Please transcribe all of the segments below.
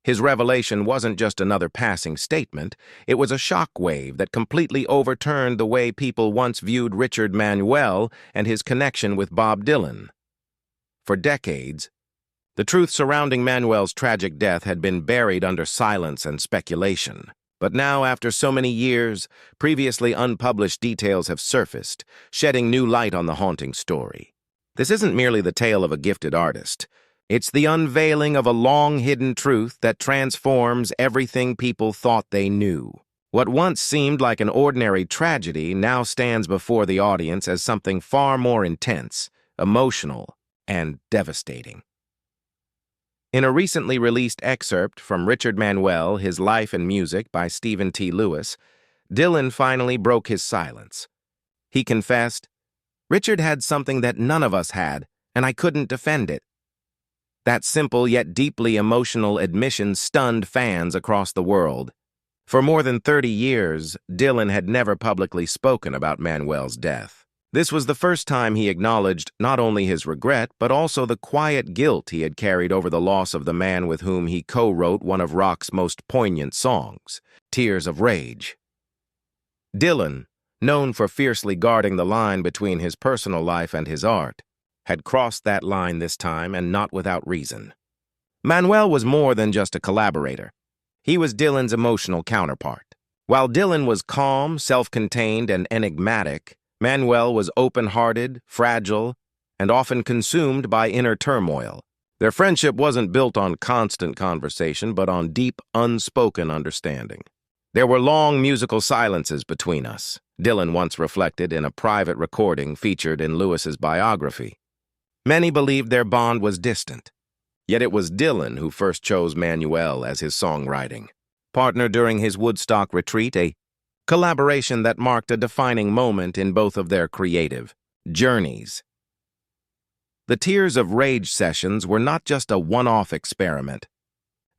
His revelation wasn't just another passing statement, it was a shockwave that completely overturned the way people once viewed Richard Manuel and his connection with Bob Dylan. For decades, the truth surrounding Manuel's tragic death had been buried under silence and speculation. But now, after so many years, previously unpublished details have surfaced, shedding new light on the haunting story. This isn't merely the tale of a gifted artist. It's the unveiling of a long-hidden truth that transforms everything people thought they knew. What once seemed like an ordinary tragedy now stands before the audience as something far more intense, emotional, and devastating. In a recently released excerpt from Richard Manuel, His Life and Music by Stephen T. Lewis, Dylan finally broke his silence. He confessed, "Richard had something that none of us had, and I couldn't defend it." That simple yet deeply emotional admission stunned fans across the world. For more than 30 years, Dylan had never publicly spoken about Manuel's death. This was the first time he acknowledged not only his regret, but also the quiet guilt he had carried over the loss of the man with whom he co-wrote one of rock's most poignant songs, Tears of Rage. Dylan, known for fiercely guarding the line between his personal life and his art, had crossed that line this time, and not without reason. Manuel was more than just a collaborator. He was Dylan's emotional counterpart. While Dylan was calm, self-contained, and enigmatic, Manuel was open-hearted, fragile, and often consumed by inner turmoil. Their friendship wasn't built on constant conversation, but on deep, unspoken understanding. There were long musical silences between us, Dylan once reflected in a private recording featured in Lewis's biography. Many believed their bond was distant, yet it was Dylan who first chose Manuel as his songwriting partner during his Woodstock retreat, a collaboration that marked a defining moment in both of their creative journeys. The Tears of Rage sessions were not just a one-off experiment.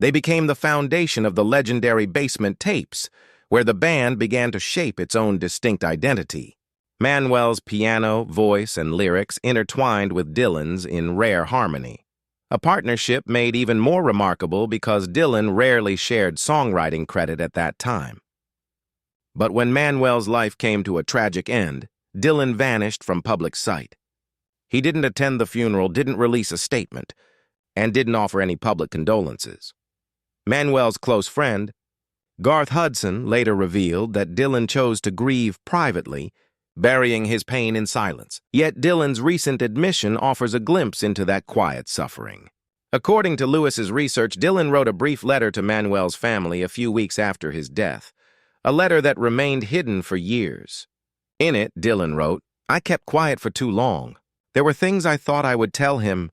They became the foundation of the legendary Basement Tapes, where the band began to shape its own distinct identity. Manuel's piano, voice, and lyrics intertwined with Dylan's in rare harmony. A partnership made even more remarkable because Dylan rarely shared songwriting credit at that time. But when Manuel's life came to a tragic end, Dylan vanished from public sight. He didn't attend the funeral, didn't release a statement, and didn't offer any public condolences. Manuel's close friend, Garth Hudson, later revealed that Dylan chose to grieve privately, burying his pain in silence. Yet Dylan's recent admission offers a glimpse into that quiet suffering. According to Lewis's research, Dylan wrote a brief letter to Manuel's family a few weeks after his death, a letter that remained hidden for years. In it, Dylan wrote, "I kept quiet for too long. There were things I thought I would tell him,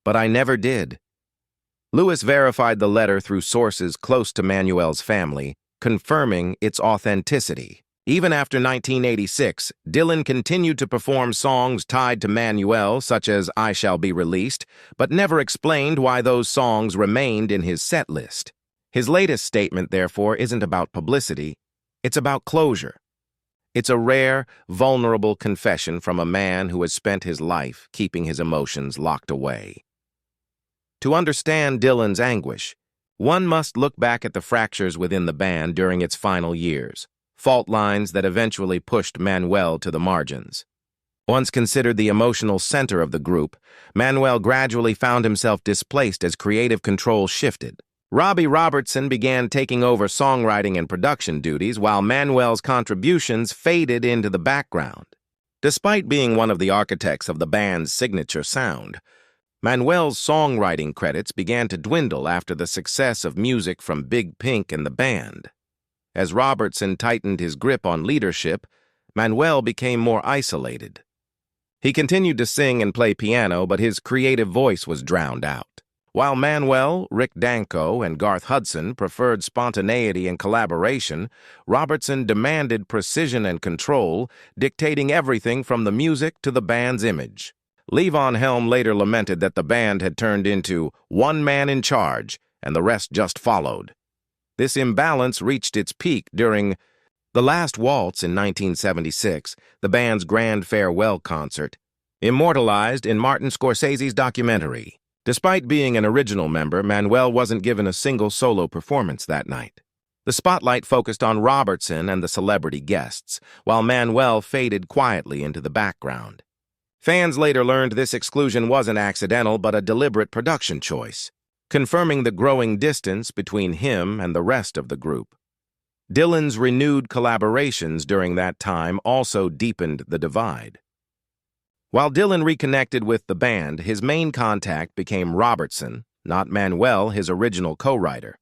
but I never did." Lewis verified the letter through sources close to Manuel's family, confirming its authenticity. Even after 1986, Dylan continued to perform songs tied to Manuel, such as I Shall Be Released, but never explained why those songs remained in his set list. His latest statement, therefore, isn't about publicity, it's about closure. It's a rare, vulnerable confession from a man who has spent his life keeping his emotions locked away. To understand Dylan's anguish, one must look back at the fractures within the band during its final years, fault lines that eventually pushed Manuel to the margins. Once considered the emotional center of the group, Manuel gradually found himself displaced as creative control shifted. Robbie Robertson began taking over songwriting and production duties, while Manuel's contributions faded into the background. Despite being one of the architects of the band's signature sound, Manuel's songwriting credits began to dwindle after the success of music from Big Pink and the band. As Robertson tightened his grip on leadership, Manuel became more isolated. He continued to sing and play piano, but his creative voice was drowned out. While Manuel, Rick Danko, and Garth Hudson preferred spontaneity and collaboration, Robertson demanded precision and control, dictating everything from the music to the band's image. Levon Helm later lamented that the band had turned into one man in charge, and the rest just followed. This imbalance reached its peak during The Last Waltz in 1976, the band's grand farewell concert, immortalized in Martin Scorsese's documentary. Despite being an original member, Manuel wasn't given a single solo performance that night. The spotlight focused on Robertson and the celebrity guests, while Manuel faded quietly into the background. Fans later learned this exclusion wasn't accidental but a deliberate production choice, confirming the growing distance between him and the rest of the group. Dylan's renewed collaborations during that time also deepened the divide. While Dylan reconnected with the band, his main contact became Robertson, not Manuel, his original co-writer.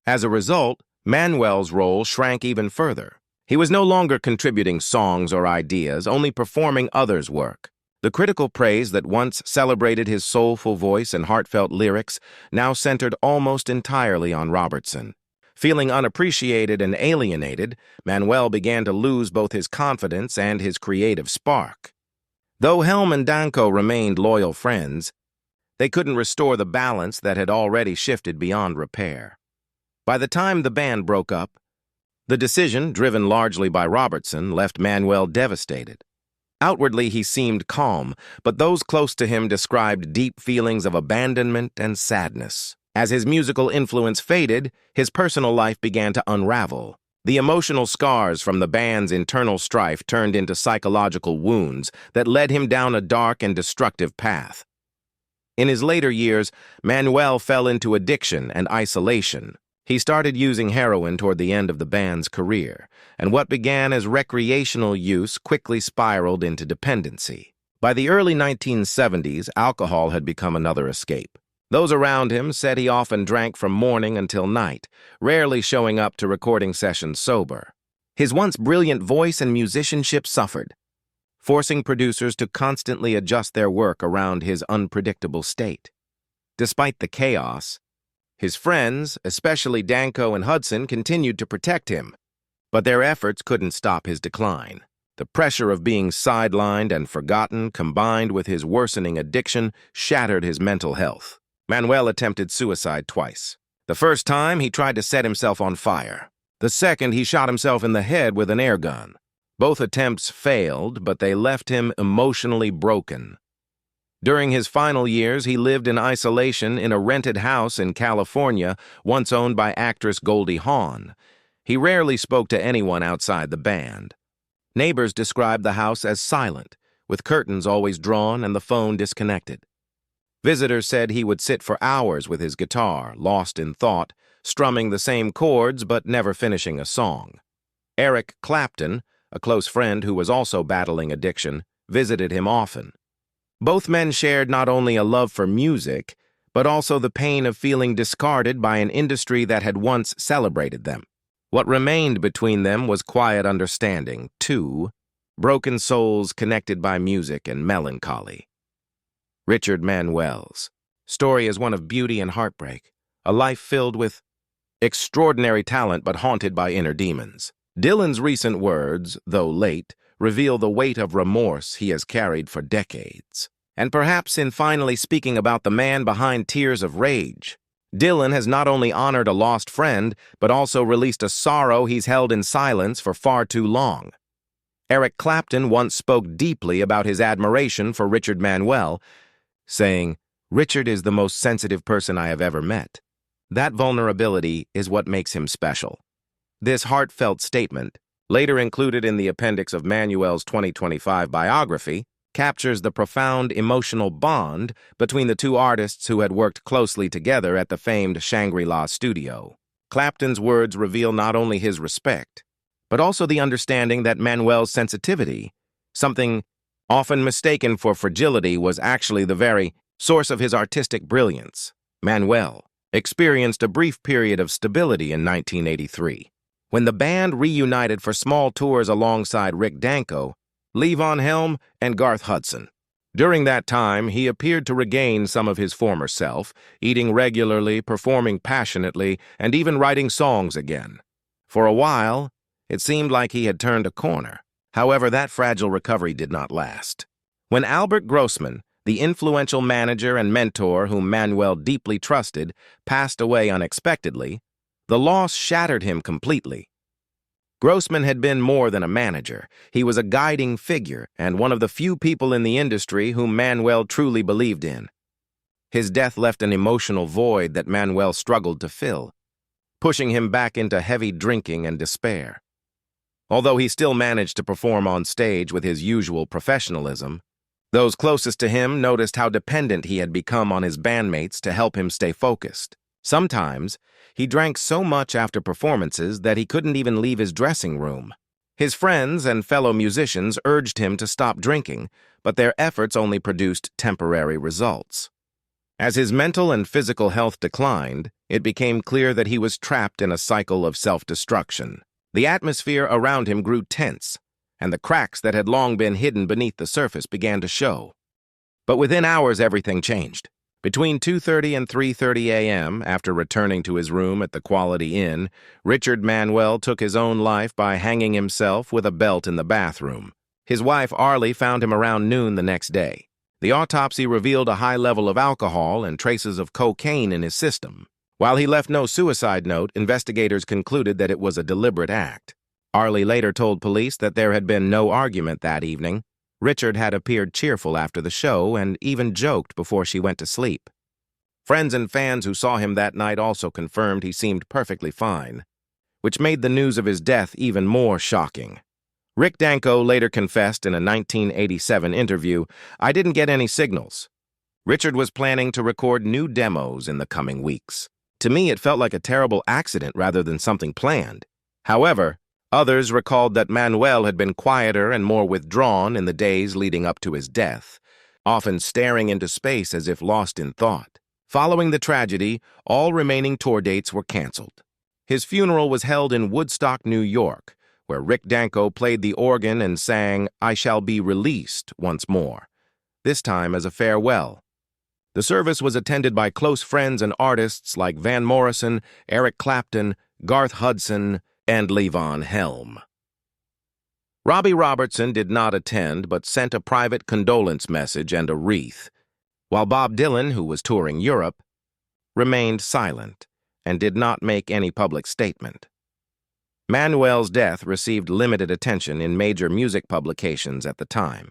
As a result, Manuel's role shrank even further. He was no longer contributing songs or ideas, only performing others' work. The critical praise that once celebrated his soulful voice and heartfelt lyrics now centered almost entirely on Robertson. Feeling unappreciated and alienated, Manuel began to lose both his confidence and his creative spark. Though Helm and Danko remained loyal friends, they couldn't restore the balance that had already shifted beyond repair. By the time the band broke up, the decision, driven largely by Robertson, left Manuel devastated. Outwardly, he seemed calm, but those close to him described deep feelings of abandonment and sadness. As his musical influence faded, his personal life began to unravel. The emotional scars from the band's internal strife turned into psychological wounds that led him down a dark and destructive path. In his later years, Manuel fell into addiction and isolation. He started using heroin toward the end of the band's career, and what began as recreational use quickly spiraled into dependency. By the early 1970s, alcohol had become another escape. Those around him said he often drank from morning until night, rarely showing up to recording sessions sober. His once brilliant voice and musicianship suffered, forcing producers to constantly adjust their work around his unpredictable state. Despite the chaos, his friends, especially Danko and Hudson, continued to protect him, but their efforts couldn't stop his decline. The pressure of being sidelined and forgotten, combined with his worsening addiction, shattered his mental health. Manuel attempted suicide twice. The first time, he tried to set himself on fire. The second, he shot himself in the head with an air gun. Both attempts failed, but they left him emotionally broken. During his final years, he lived in isolation in a rented house in California, once owned by actress Goldie Hawn. He rarely spoke to anyone outside the band. Neighbors described the house as silent, with curtains always drawn and the phone disconnected. Visitors said he would sit for hours with his guitar, lost in thought, strumming the same chords but never finishing a song. Eric Clapton, a close friend who was also battling addiction, visited him often. Both men shared not only a love for music, but also the pain of feeling discarded by an industry that had once celebrated them. What remained between them was quiet understanding, two broken souls connected by music and melancholy. Richard Manuel's story is one of beauty and heartbreak, a life filled with extraordinary talent but haunted by inner demons. Dylan's recent words, though late, reveal the weight of remorse he has carried for decades. And perhaps in finally speaking about the man behind Tears of Rage, Dylan has not only honored a lost friend, but also released a sorrow he's held in silence for far too long. Eric Clapton once spoke deeply about his admiration for Richard Manuel, saying, "Richard is the most sensitive person I have ever met. That vulnerability is what makes him special." This heartfelt statement, later included in the appendix of Manuel's 2025 biography, captures the profound emotional bond between the two artists who had worked closely together at the famed Shangri-La studio. Clapton's words reveal not only his respect, but also the understanding that Manuel's sensitivity, something often mistaken for fragility, was actually the very source of his artistic brilliance. Manuel experienced a brief period of stability in 1983, when the band reunited for small tours alongside Rick Danko, Levon Helm, and Garth Hudson. During that time, he appeared to regain some of his former self, eating regularly, performing passionately, and even writing songs again. For a while, it seemed like he had turned a corner. However, that fragile recovery did not last. When Albert Grossman, the influential manager and mentor whom Manuel deeply trusted, passed away unexpectedly, the loss shattered him completely. Grossman had been more than a manager. He was a guiding figure and one of the few people in the industry whom Manuel truly believed in. His death left an emotional void that Manuel struggled to fill, pushing him back into heavy drinking and despair. Although he still managed to perform on stage with his usual professionalism, those closest to him noticed how dependent he had become on his bandmates to help him stay focused. Sometimes, he drank so much after performances that he couldn't even leave his dressing room. His friends and fellow musicians urged him to stop drinking, but their efforts only produced temporary results. As his mental and physical health declined, it became clear that he was trapped in a cycle of self-destruction. The atmosphere around him grew tense, and the cracks that had long been hidden beneath the surface began to show. But within hours, everything changed. Between 2:30 and 3:30 a.m., after returning to his room at the Quality Inn, Richard Manuel took his own life by hanging himself with a belt in the bathroom. His wife, Arlie, found him around noon the next day. The autopsy revealed a high level of alcohol and traces of cocaine in his system. While he left no suicide note, investigators concluded that it was a deliberate act. Arlie later told police that there had been no argument that evening. Richard had appeared cheerful after the show and even joked before she went to sleep. Friends and fans who saw him that night also confirmed he seemed perfectly fine, which made the news of his death even more shocking. Rick Danko later confessed in a 1987 interview, "I didn't get any signals. Richard was planning to record new demos in the coming weeks. To me, it felt like a terrible accident rather than something planned." However, others recalled that Manuel had been quieter and more withdrawn in the days leading up to his death, often staring into space as if lost in thought. Following the tragedy, all remaining tour dates were canceled. His funeral was held in Woodstock, New York, where Rick Danko played the organ and sang "I Shall Be Released" once more, this time as a farewell. The service was attended by close friends and artists like Van Morrison, Eric Clapton, Garth Hudson, and Levon Helm. Robbie Robertson did not attend but sent a private condolence message and a wreath, while Bob Dylan, who was touring Europe, remained silent and did not make any public statement. Manuel's death received limited attention in major music publications at the time.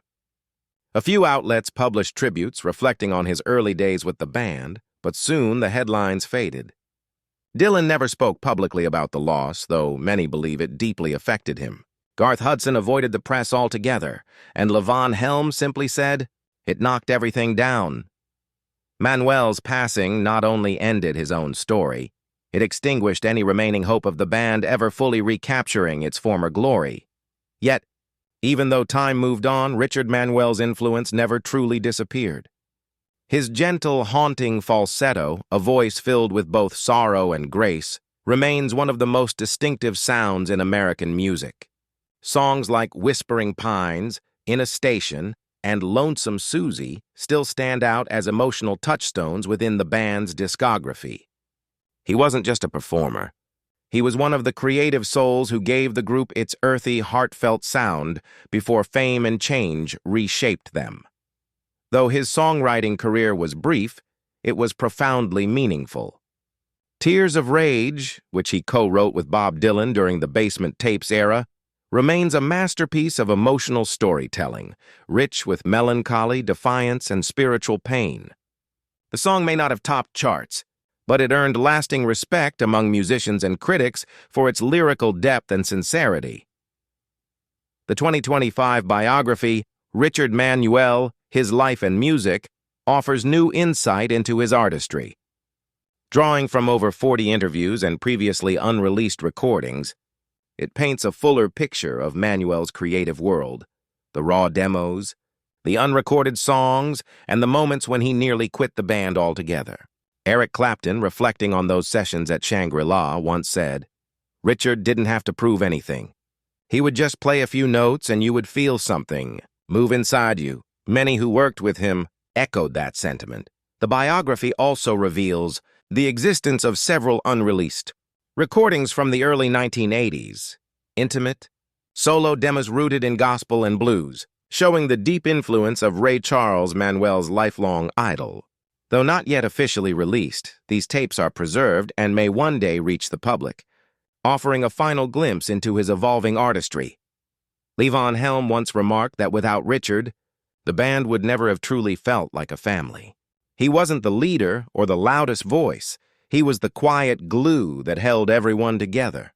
A few outlets published tributes reflecting on his early days with the band, but soon the headlines faded. Dylan never spoke publicly about the loss, though many believe it deeply affected him. Garth Hudson avoided the press altogether, and Levon Helm simply said, "It knocked everything down." Manuel's passing not only ended his own story, it extinguished any remaining hope of the band ever fully recapturing its former glory. Yet, even though time moved on, Richard Manuel's influence never truly disappeared. His gentle, haunting falsetto, a voice filled with both sorrow and grace, remains one of the most distinctive sounds in American music. Songs like Whispering Pines, In a Station, and Lonesome Susie still stand out as emotional touchstones within the band's discography. He wasn't just a performer. He was one of the creative souls who gave the group its earthy, heartfelt sound before fame and change reshaped them. Though his songwriting career was brief, it was profoundly meaningful. Tears of Rage, which he co-wrote with Bob Dylan during the Basement Tapes era, remains a masterpiece of emotional storytelling, rich with melancholy, defiance, and spiritual pain. The song may not have topped charts, but it earned lasting respect among musicians and critics for its lyrical depth and sincerity. The 2025 biography, Richard Manuel, His Life and Music, offers new insight into his artistry. Drawing from over 40 interviews and previously unreleased recordings, it paints a fuller picture of Manuel's creative world, the raw demos, the unrecorded songs, and the moments when he nearly quit the band altogether. Eric Clapton, reflecting on those sessions at Shangri-La, once said, "Richard didn't have to prove anything. He would just play a few notes and you would feel something move inside you." Many who worked with him echoed that sentiment. The biography also reveals the existence of several unreleased recordings from the early 1980s, intimate, solo demos rooted in gospel and blues, showing the deep influence of Ray Charles, Manuel's lifelong idol. Though not yet officially released, these tapes are preserved and may one day reach the public, offering a final glimpse into his evolving artistry. Levon Helm once remarked that without Richard, the band would never have truly felt like a family. He wasn't the leader or the loudest voice. He was the quiet glue that held everyone together.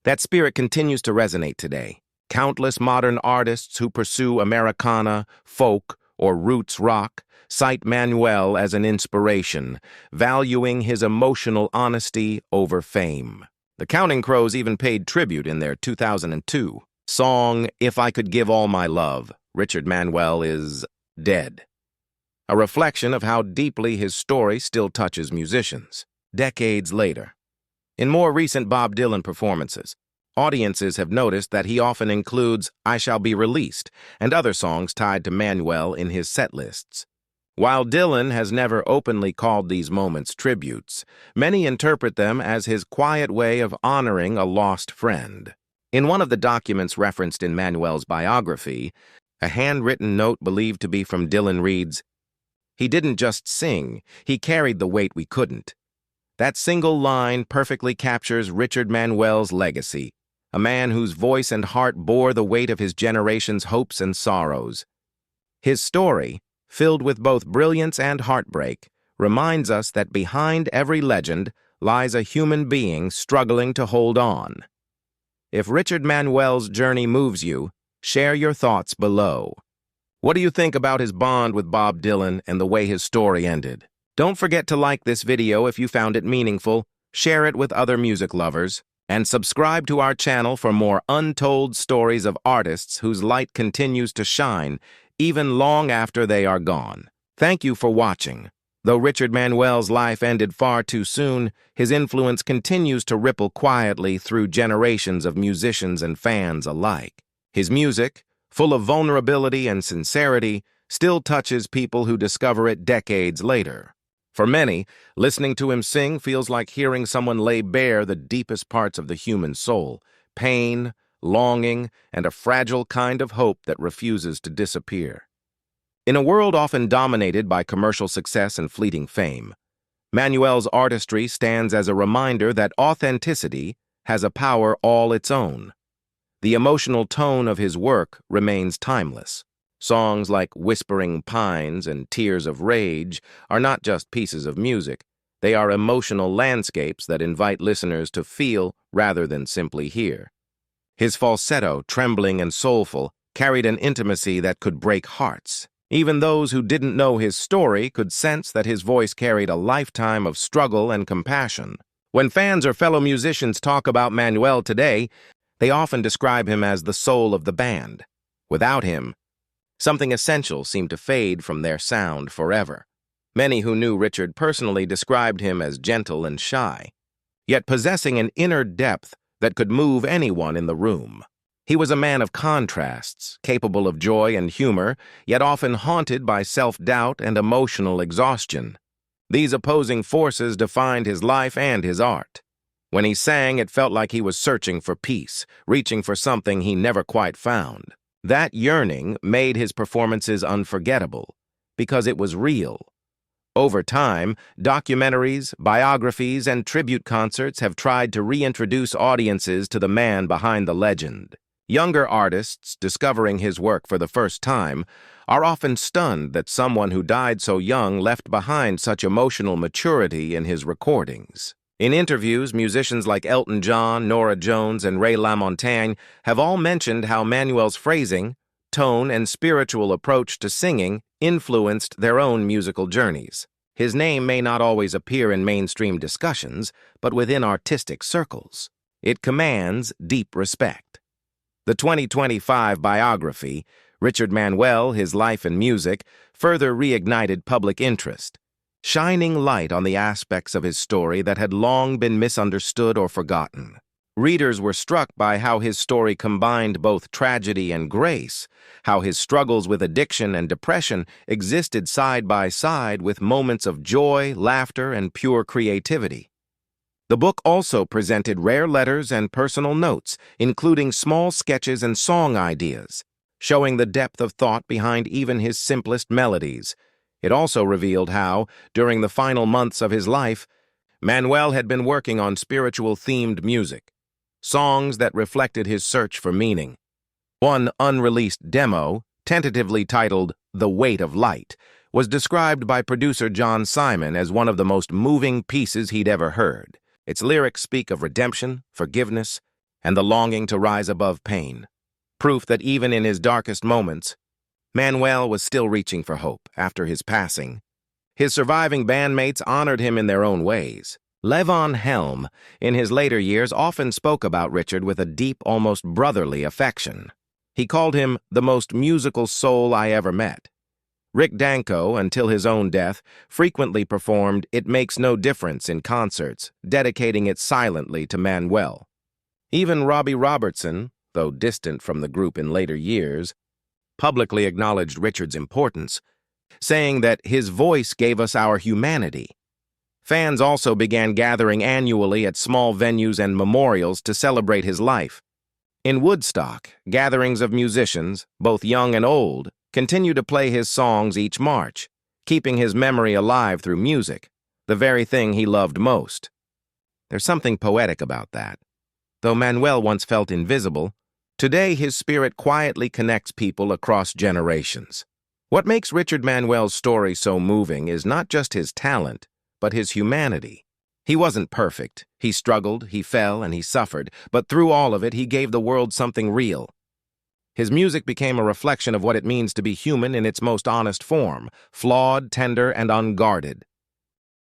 That spirit continues to resonate today. Countless modern artists who pursue Americana, folk, or roots rock cite Manuel as an inspiration, valuing his emotional honesty over fame. The Counting Crows even paid tribute in their 2002 song, "If I Could Give All My Love, Richard Manuel is Dead," a reflection of how deeply his story still touches musicians, decades later. In more recent Bob Dylan performances, audiences have noticed that he often includes "I Shall Be Released" and other songs tied to Manuel in his set lists. While Dylan has never openly called these moments tributes, many interpret them as his quiet way of honoring a lost friend. In one of the documents referenced in Manuel's biography, a handwritten note believed to be from Dylan reads, "He didn't just sing, he carried the weight we couldn't." That single line perfectly captures Richard Manuel's legacy, a man whose voice and heart bore the weight of his generation's hopes and sorrows. His story, filled with both brilliance and heartbreak, reminds us that behind every legend lies a human being struggling to hold on. If Richard Manuel's journey moves you, share your thoughts below. What do you think about his bond with Bob Dylan and the way his story ended? Don't forget to like this video if you found it meaningful, share it with other music lovers, and subscribe to our channel for more untold stories of artists whose light continues to shine even long after they are gone. Thank you for watching. Though Richard Manuel's life ended far too soon, his influence continues to ripple quietly through generations of musicians and fans alike. His music, full of vulnerability and sincerity, still touches people who discover it decades later. For many, listening to him sing feels like hearing someone lay bare the deepest parts of the human soul, pain, longing, and a fragile kind of hope that refuses to disappear. In a world often dominated by commercial success and fleeting fame, Manuel's artistry stands as a reminder that authenticity has a power all its own. The emotional tone of his work remains timeless. Songs like Whispering Pines and Tears of Rage are not just pieces of music. They are emotional landscapes that invite listeners to feel rather than simply hear. His falsetto, trembling and soulful, carried an intimacy that could break hearts. Even those who didn't know his story could sense that his voice carried a lifetime of struggle and compassion. When fans or fellow musicians talk about Manuel today, they often describe him as the soul of the band. Without him, something essential seemed to fade from their sound forever. Many who knew Richard personally described him as gentle and shy, yet possessing an inner depth that could move anyone in the room. He was a man of contrasts, capable of joy and humor, yet often haunted by self-doubt and emotional exhaustion. These opposing forces defined his life and his art. When he sang, it felt like he was searching for peace, reaching for something he never quite found. That yearning made his performances unforgettable, because it was real. Over time, documentaries, biographies, and tribute concerts have tried to reintroduce audiences to the man behind the legend. Younger artists, discovering his work for the first time, are often stunned that someone who died so young left behind such emotional maturity in his recordings. In interviews, musicians like Elton John, Norah Jones, and Ray LaMontagne have all mentioned how Manuel's phrasing, tone, and spiritual approach to singing influenced their own musical journeys. His name may not always appear in mainstream discussions, but within artistic circles, it commands deep respect. The 2025 biography, Richard Manuel, His Life and Music, further reignited public interest, shining light on the aspects of his story that had long been misunderstood or forgotten. Readers were struck by how his story combined both tragedy and grace, how his struggles with addiction and depression existed side by side with moments of joy, laughter, and pure creativity. The book also presented rare letters and personal notes, including small sketches and song ideas, showing the depth of thought behind even his simplest melodies. It also revealed how, during the final months of his life, Manuel had been working on spiritual-themed music, songs that reflected his search for meaning. One unreleased demo, tentatively titled The Weight of Light, was described by producer John Simon as one of the most moving pieces he'd ever heard. Its lyrics speak of redemption, forgiveness, and the longing to rise above pain. Proof that even in his darkest moments, Manuel was still reaching for hope after his passing. His surviving bandmates honored him in their own ways. Levon Helm, in his later years, often spoke about Richard with a deep, almost brotherly affection. He called him the most musical soul I ever met. Rick Danko, until his own death, frequently performed It Makes No Difference in concerts, dedicating it silently to Manuel. Even Robbie Robertson, though distant from the group in later years, publicly acknowledged Richard's importance, saying that his voice gave us our humanity. Fans also began gathering annually at small venues and memorials to celebrate his life. In Woodstock, gatherings of musicians, both young and old, continue to play his songs each March, keeping his memory alive through music, the very thing he loved most. There's something poetic about that. Though Manuel once felt invisible, today his spirit quietly connects people across generations. What makes Richard Manuel's story so moving is not just his talent, but his humanity. He wasn't perfect. He struggled, he fell, and he suffered, but through all of it, he gave the world something real. His music became a reflection of what it means to be human in its most honest form, flawed, tender, and unguarded.